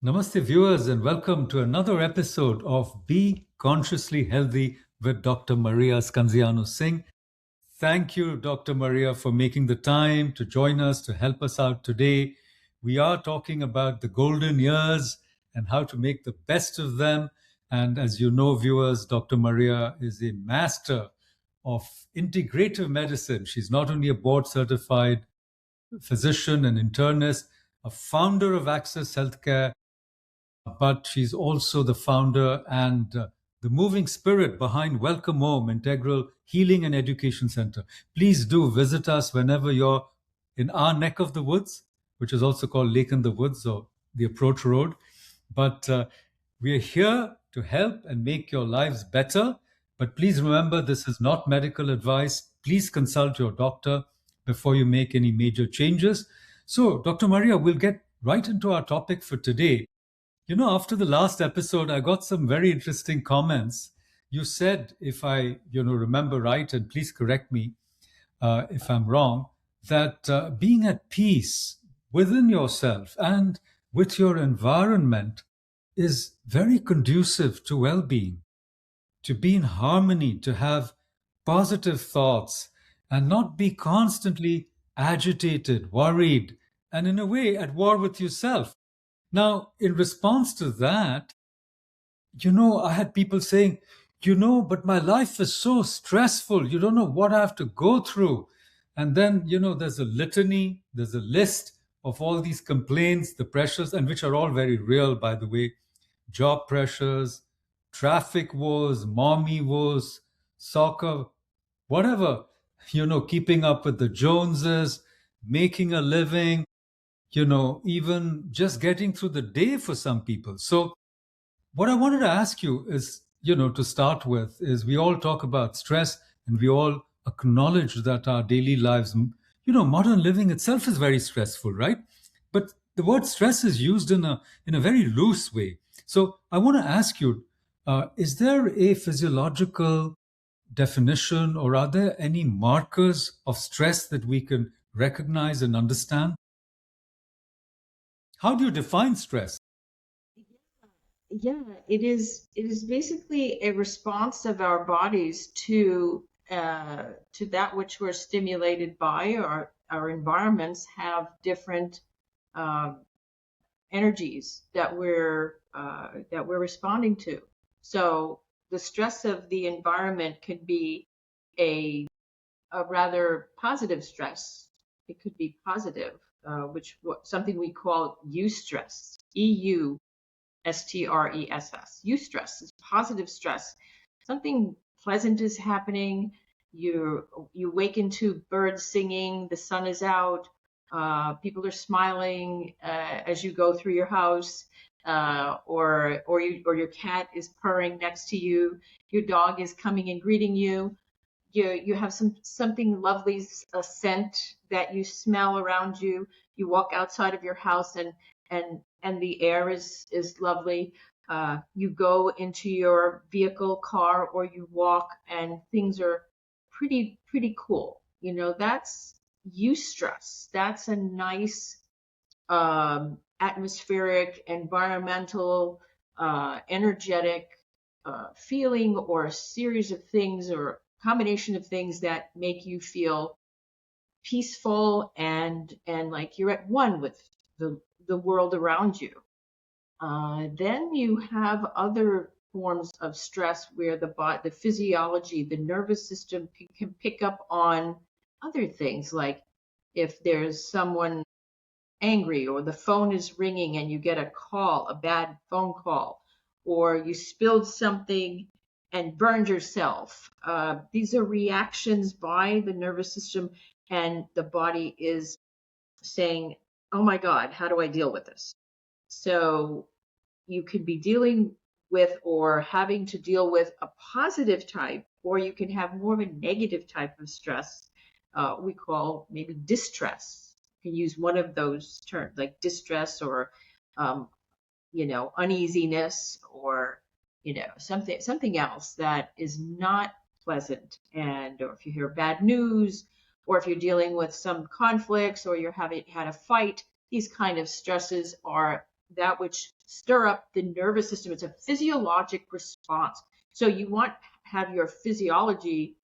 Namaste, viewers, and welcome to another episode of Be Consciously Healthy with Dr. Maria Scunziano Singh. Thank you, Dr. Maria, for making the time to join us to help us out today. We are talking about the golden years and how to make the best of them. And as you know, viewers, Dr. Maria is a master of integrative medicine. She's not only a board certified physician and internist, a founder of Access Healthcare, but she's also the founder and the moving spirit behind Welcome Home Integral Healing and Education Center. Please do visit us whenever you're in our neck of the woods, which is also called Lake in the Woods or the Approach Road. But we are here to help and make your lives better. But please remember, this is not medical advice. Please consult your doctor before you make any major changes. So, Dr. Maria, we'll get right into our topic for today. After the last episode, I got some very interesting comments. You said, if I, remember right, and please correct me if I'm wrong, that being at peace within yourself and with your environment is very conducive to well-being, to be in harmony, to have positive thoughts, and not be constantly agitated, worried, and in a way at war with yourself. Now, in response to that, I had people saying, but my life is so stressful. You don't know what I have to go through. And then, there's a litany, there's a list of all these complaints, the pressures, and which are all very real, by the way. Job pressures, traffic woes, mommy woes, soccer, whatever, keeping up with the Joneses, making a living, even just getting through the day for some people. So, what I wanted to ask you is, to start with, is we all talk about stress and we all acknowledge that our daily lives, modern living itself is very stressful, right? But the word stress is used in a very loose way. So, I want to ask you, is there a physiological definition or are there any markers of stress that we can recognize and understand? How do you define stress? Yeah, it is basically a response of our bodies to that which we're stimulated by. Our environments have different um, energies that we're responding to. So the stress of the environment could be a a rather positive stress. It could be positive, something we call eustress, Eustress. Eustress is positive stress. Something pleasant is happening. You wake into birds singing. The sun is out. People are smiling as you go through your house, or your cat is purring next to you. Your dog is coming and greeting you. You have something lovely, a scent that you smell around you. You walk outside of your house and the air is lovely. You go into your vehicle, car, or you walk, and things are pretty cool. That's eustress. That's a nice atmospheric, environmental, energetic feeling, or a series of things, or combination of things that make you feel peaceful and like you're at one with the world around you. Then you have other forms of stress where the physiology, the nervous system can pick up on other things, like if there's someone angry, or the phone is ringing and you get a bad phone call, or you spilled something and burned yourself. These are reactions by the nervous system, and the body is saying, oh my God, how do I deal with this? So you could be dealing with or having to deal with a positive type, or you can have more of a negative type of stress, we call maybe distress. You can use one of those terms, like distress, or um, uneasiness, or something else that is not pleasant. And or if you hear bad news, or if you're dealing with some conflicts, or you're having had a fight, these kind of stresses are that which stir up the nervous system. It's a physiologic response. So you want to have your physiology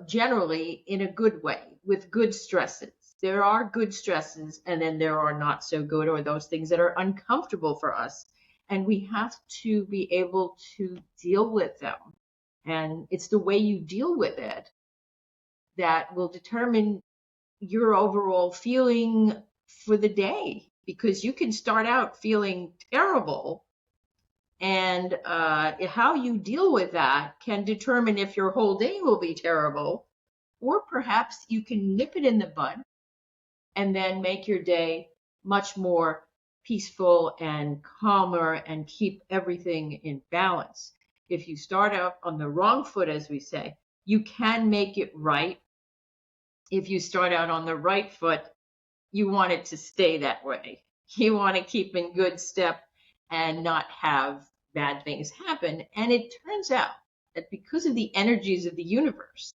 generally in a good way with good stresses. There are good stresses, and then there are not so good, or those things that are uncomfortable for us. And we have to be able to deal with them. And it's the way you deal with it that will determine your overall feeling for the day. Because you can start out feeling terrible, and how you deal with that can determine if your whole day will be terrible, or perhaps you can nip it in the bud and then make your day much more peaceful and calmer and keep everything in balance. If you start out on the wrong foot, as we say, you can make it right. If you start out on the right foot, you want it to stay that way. You want to keep in good step and not have bad things happen. And it turns out that because of the energies of the universe,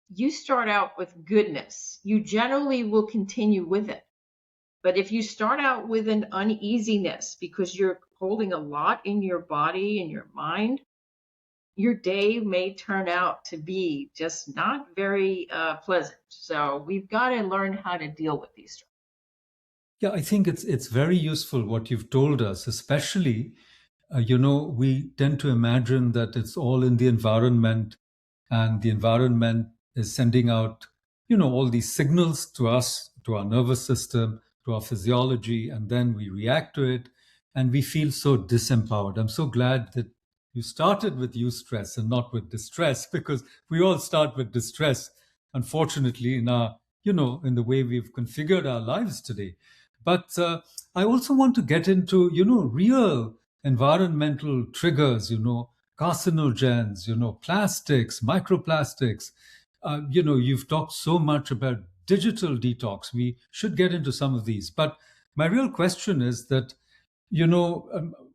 you start out with goodness. You generally will continue with it. But if you start out with an uneasiness because you're holding a lot in your body and your mind, your day may turn out to be just not very pleasant. So we've got to learn how to deal with these. Yeah, I think it's very useful what you've told us, especially, we tend to imagine that it's all in the environment, and the environment is sending out, all these signals to us, to our nervous system, to our physiology, and then we react to it, and we feel so disempowered. I'm so glad that you started with eustress and not with distress, because we all start with distress, unfortunately, in our, in the way we've configured our lives today. But I also want to get into, real environmental triggers, carcinogens, plastics, microplastics. You've talked so much about digital detox. We should get into some of these. But my real question is that,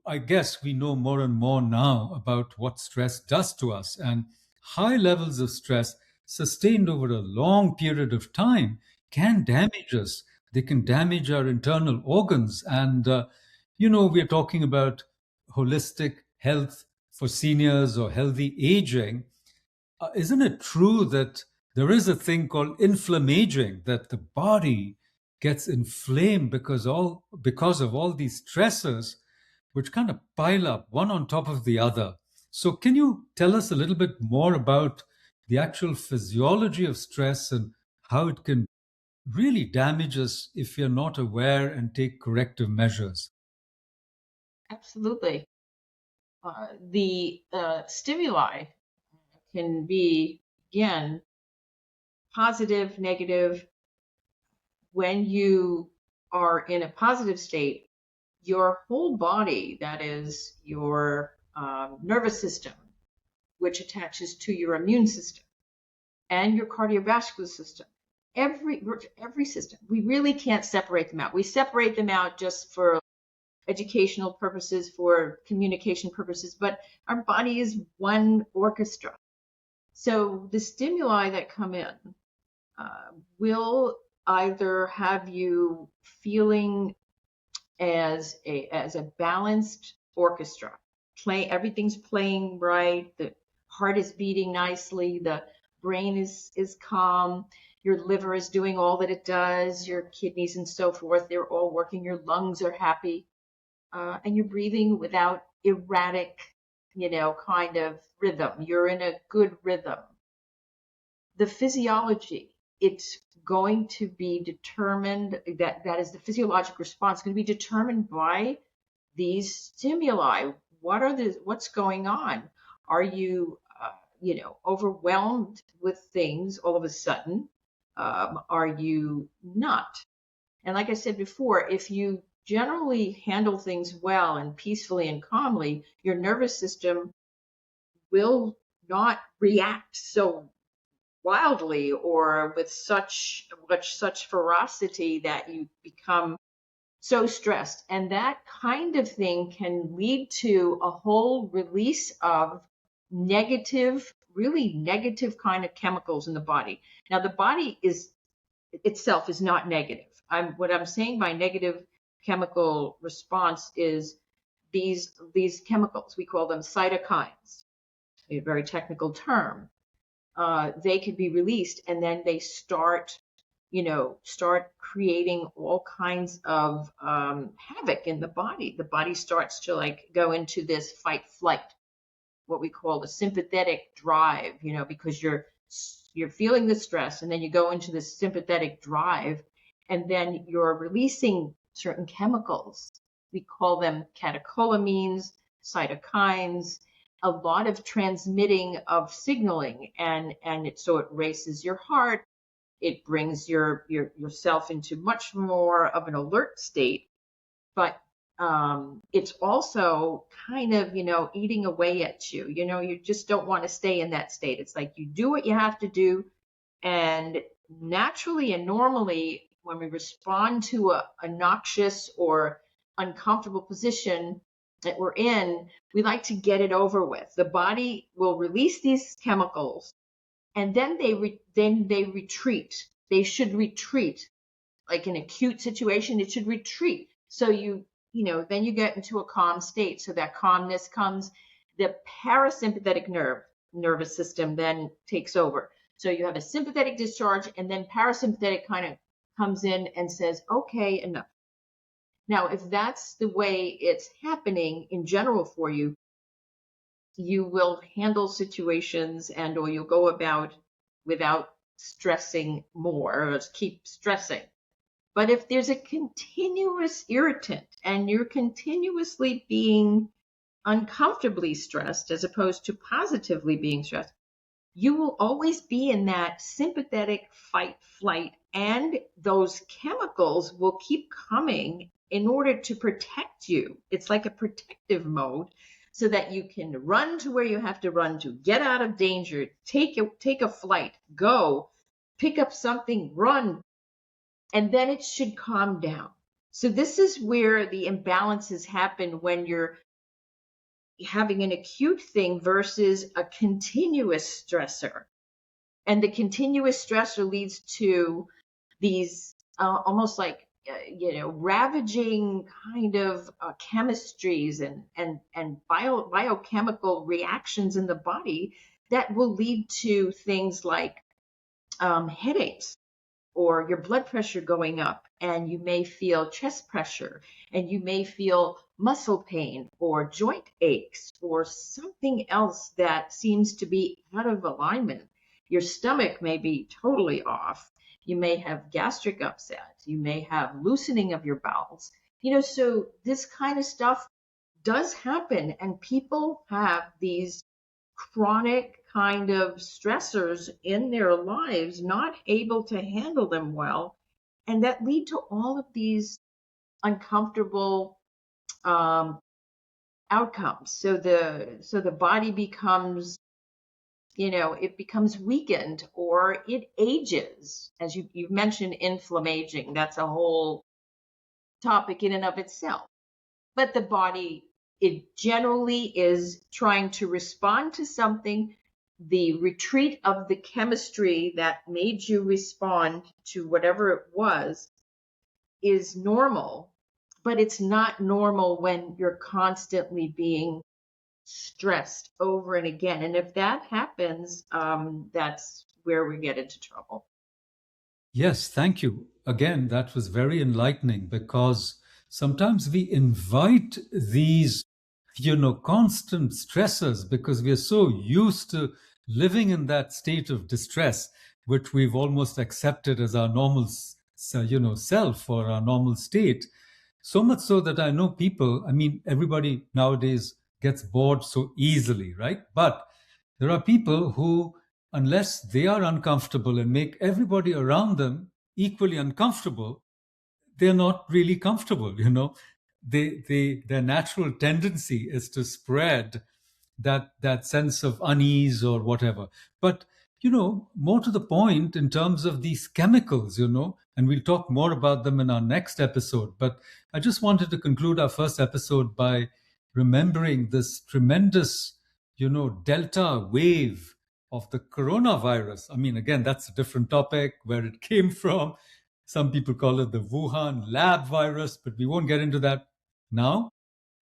I guess we know more and more now about what stress does to us. And high levels of stress sustained over a long period of time can damage us. They can damage our internal organs. And, we're talking about holistic health for seniors or healthy aging. Isn't it true that there is a thing called inflammaging, that the body gets inflamed because of all these stressors, which kind of pile up one on top of the other? So, can you tell us a little bit more about the actual physiology of stress and how it can really damage us if we are not aware and take corrective measures? Absolutely. The stimuli can be, again, positive, negative. When you are in a positive state, your whole body, that is your nervous system, which attaches to your immune system, and your cardiovascular system, every system, we really can't separate them out. We separate them out just for educational purposes, for communication purposes, but our body is one orchestra. So the stimuli that come in will either have you feeling as a balanced orchestra, everything's playing right, the heart is beating nicely, the brain is calm, your liver is doing all that it does, your kidneys and so forth, they're all working, your lungs are happy, and you're breathing without erratic, kind of rhythm. You're in a good rhythm. The physiology, it's going to be determined, that is the physiologic response, going to be determined by these stimuli. What's going on? Are you, overwhelmed with things all of a sudden? Are you not? And like I said before, if you generally handle things well and peacefully and calmly, your nervous system will not react so wildly or with such ferocity that you become so stressed. And that kind of thing can lead to a whole release of really negative kind of chemicals in the body. Now, the body itself is not negative. What I'm saying by negative chemical response is these chemicals. We call them cytokines, a very technical term. They could be released, and then they start creating all kinds of havoc in the body. The body starts to like go into this fight flight, what we call the sympathetic drive, because you're feeling the stress, and then you go into this sympathetic drive, and then you're releasing certain chemicals. We call them catecholamines, cytokines, a lot of transmitting of signaling, and so it races your heart. It brings yourself into much more of an alert state, but it's also kind of, eating away at you. You just don't want to stay in that state. It's like you do what you have to do. And naturally and normally, when we respond to a noxious or uncomfortable position that we're in, we like to get it over with. The body will release these chemicals, and then they retreat. They should retreat. Like an acute situation, it should retreat. So then you get into a calm state. So that calmness comes, the parasympathetic nervous system then takes over. So you have a sympathetic discharge, and then parasympathetic kind of comes in and says, okay, enough. Now, if that's the way it's happening in general for you, you will handle situations or you'll go about without stressing more, or keep stressing. But if there's a continuous irritant and you're continuously being uncomfortably stressed as opposed to positively being stressed, you will always be in that sympathetic fight flight, and those chemicals will keep coming in order to protect you. It's like a protective mode, so that you can run to where you have to run to, get out of danger, take a flight, go, pick up something, run, and then it should calm down. So this is where the imbalances happen when you're having an acute thing versus a continuous stressor. And the continuous stressor leads to these almost like ravaging kind of chemistries and biochemical reactions in the body that will lead to things like headaches, or your blood pressure going up, and you may feel chest pressure, and you may feel muscle pain or joint aches or something else that seems to be out of alignment. Your stomach may be totally off. You may have gastric upset. You may have loosening of your bowels. So this kind of stuff does happen, and people have these chronic kind of stressors in their lives, not able to handle them well, and that lead to all of these uncomfortable outcomes. So the body becomes, it becomes weakened, or it ages. As you've mentioned, inflammaging. That's a whole topic in and of itself. But the body, it generally is trying to respond to something. The retreat of the chemistry that made you respond to whatever it was is normal, but it's not normal when you're constantly being stressed over and again. And if that happens, that's where we get into trouble. Yes, thank you. Again, that was very enlightening, because sometimes we invite these, constant stressors because we are so used to living in that state of distress, which we've almost accepted as our normal, self, or our normal state. So much so that I know people, everybody nowadays gets bored so easily, right? But there are people who, unless they are uncomfortable and make everybody around them equally uncomfortable, they're not really comfortable. Their natural tendency is to spread that sense of unease or whatever. But more to the point, in terms of these chemicals, and we'll talk more about them in our next episode. But I just wanted to conclude our first episode by remembering this tremendous, delta wave of the coronavirus. Again, that's a different topic, where it came from. Some people call it the Wuhan lab virus, but we won't get into that now.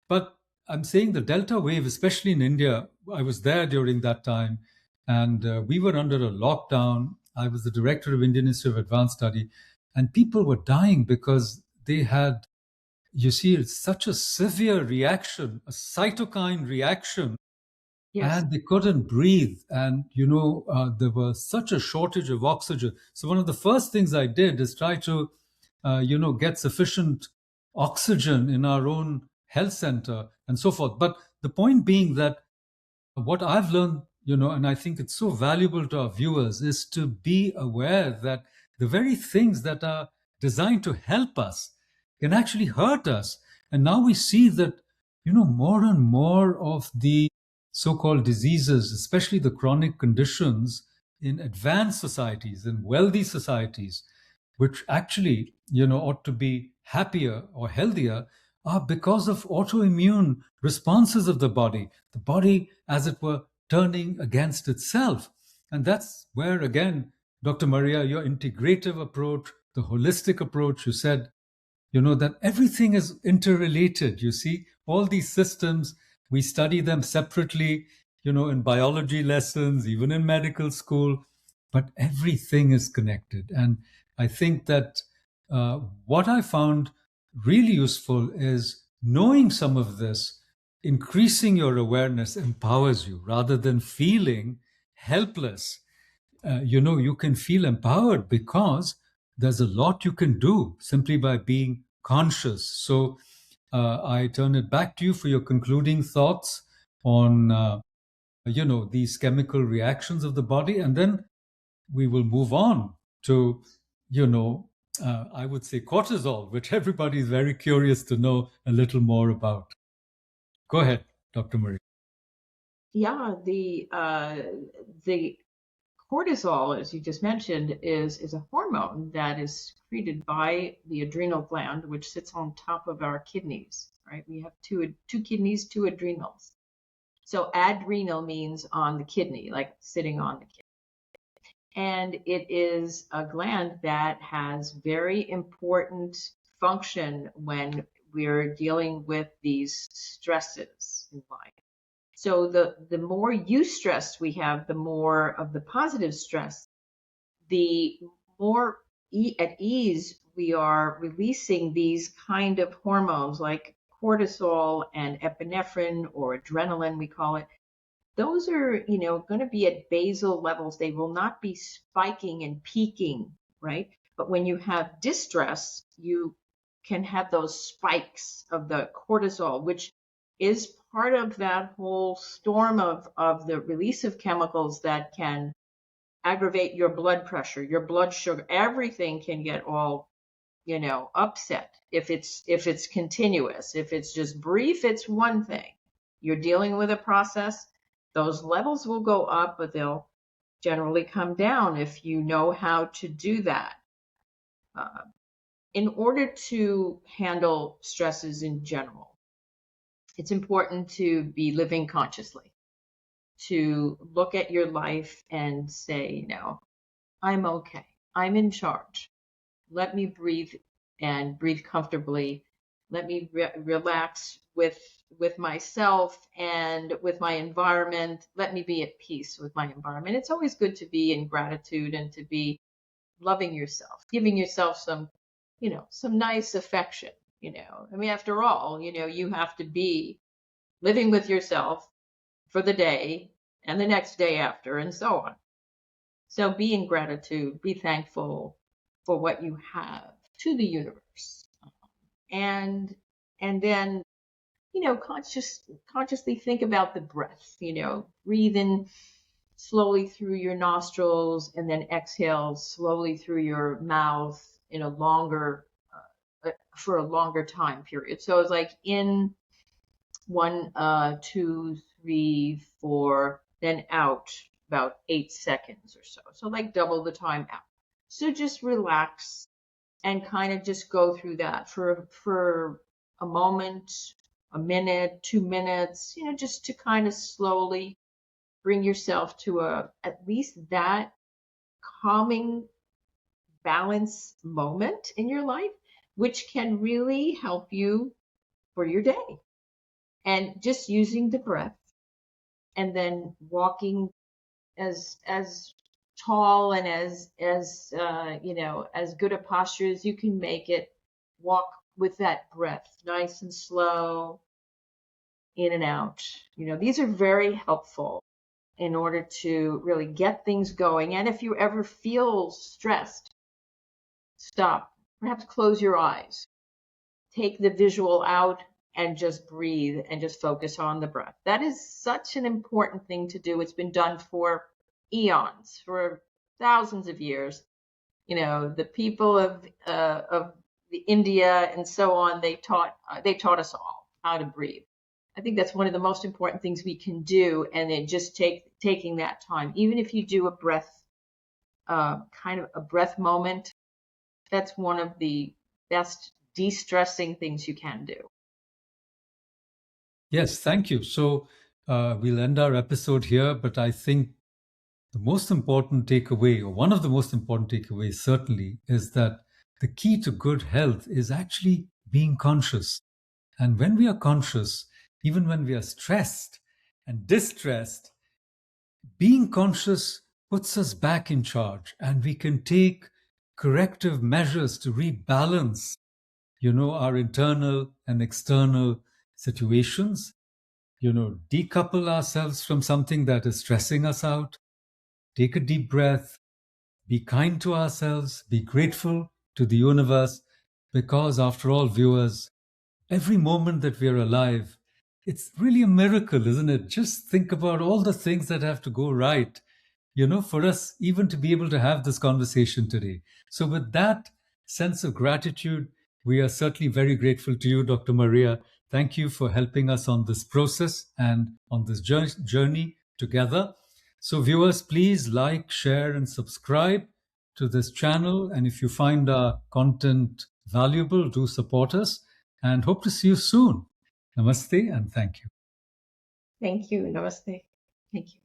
But I'm saying the Delta wave, especially in India, I was there during that time, and we were under a lockdown. I was the director of Indian Institute of Advanced Study, and people were dying because they had, you see, it's such a severe reaction, a cytokine reaction, Yes. and they couldn't breathe. And, there was such a shortage of oxygen. So, one of the first things I did is try to, get sufficient oxygen in our own health center and so forth. But the point being that what I've learned, and I think it's so valuable to our viewers, is to be aware that the very things that are designed to help us can actually hurt us. And now we see that, more and more of the so called diseases, especially the chronic conditions in advanced societies and wealthy societies, which actually, ought to be happier or healthier, are because of autoimmune responses of the body, as it were, turning against itself. And that's where, again, Dr. Maria, your integrative approach, the holistic approach, you said, that everything is interrelated. You see, all these systems, we study them separately, in biology lessons, even in medical school, but everything is connected. And I think that what I found really useful is knowing some of this, increasing your awareness empowers you rather than feeling helpless. You can feel empowered because there's a lot you can do simply by being conscious. So I turn it back to you for your concluding thoughts on, these chemical reactions of the body, and then we will move on to, you know, I would say cortisol, which everybody is very curious to know a little more about. Go ahead, Dr. Marie. Yeah, the cortisol, as you just mentioned, is a hormone that is secreted by the adrenal gland, which sits on top of our kidneys. Right? We have two kidneys, two adrenals. So adrenal means on the kidney, like sitting on the kidney. And it is a gland that has very important function when we're dealing with these stresses in life. So the more eustress we have, the more of the positive stress, the more at ease we are releasing these kind of hormones like cortisol and epinephrine or adrenaline, we call it. Those are, going to be at basal levels. They will not be spiking and peaking, right? But when you have distress, you can have those spikes of the cortisol, which is part of that whole storm of the release of chemicals that can aggravate your blood pressure, your blood sugar. Everything can get all, upset if it's continuous. If it's just brief, it's one thing. You're dealing with a process. Those levels will go up, but they'll generally come down if you know how to do that. Uh, in order to handle stresses in general, it's important to be living consciously, to look at your life and say, I'm okay. I'm in charge. Let me breathe and breathe comfortably. Let me relax with myself and with my environment. Let me be at peace with my environment. It's always good to be in gratitude and to be loving yourself, giving yourself some nice affection. I mean, after all, you have to be living with yourself for the day and the next day after, and so on. So be in gratitude, be thankful for what you have to the universe. And and then, consciously think about the breath, breathe in slowly through your nostrils and then exhale slowly through your mouth in a longer for a longer time period. So it's like in one, 2, 3, 4, then out about 8 seconds or so. So like double the time out. So just relax and kind of just go through that for a moment, a minute, 2 minutes, just to kind of slowly bring yourself to at least that calming balance moment in your life, which can really help you for your day. And just using the breath and then walking as tall and as good a posture as you can make it. Walk with that breath, nice and slow, in and out. These are very helpful in order to really get things going. And if you ever feel stressed, stop. Perhaps close your eyes. Take the visual out and just breathe and just focus on the breath. That is such an important thing to do. It's been done for eons, for thousands of years. The people of the India and so on, they taught us all how to breathe. I think that's one of the most important things we can do, and then just taking that time. Even if you do a breath, kind of a breath moment, that's one of the best de-stressing things you can do. Yes, thank you. So we'll end our episode here, but I think the most important takeaway, or one of the most important takeaways certainly, is that the key to good health is actually being conscious. And when we are conscious, even when we are stressed and distressed, being conscious puts us back in charge, and we can take corrective measures to rebalance, our internal and external situations, decouple ourselves from something that is stressing us out, take a deep breath, be kind to ourselves, be grateful to the universe, because after all, viewers, every moment that we're alive, it's really a miracle, isn't it? Just think about all the things that have to go right, for us even to be able to have this conversation today. So, with that sense of gratitude, we are certainly very grateful to you, Dr. Maria. Thank you for helping us on this process and on this journey together. So, viewers, please like, share, and subscribe to this channel. And if you find our content valuable, do support us, and hope to see you soon. Namaste and thank you. Thank you. Namaste. Thank you.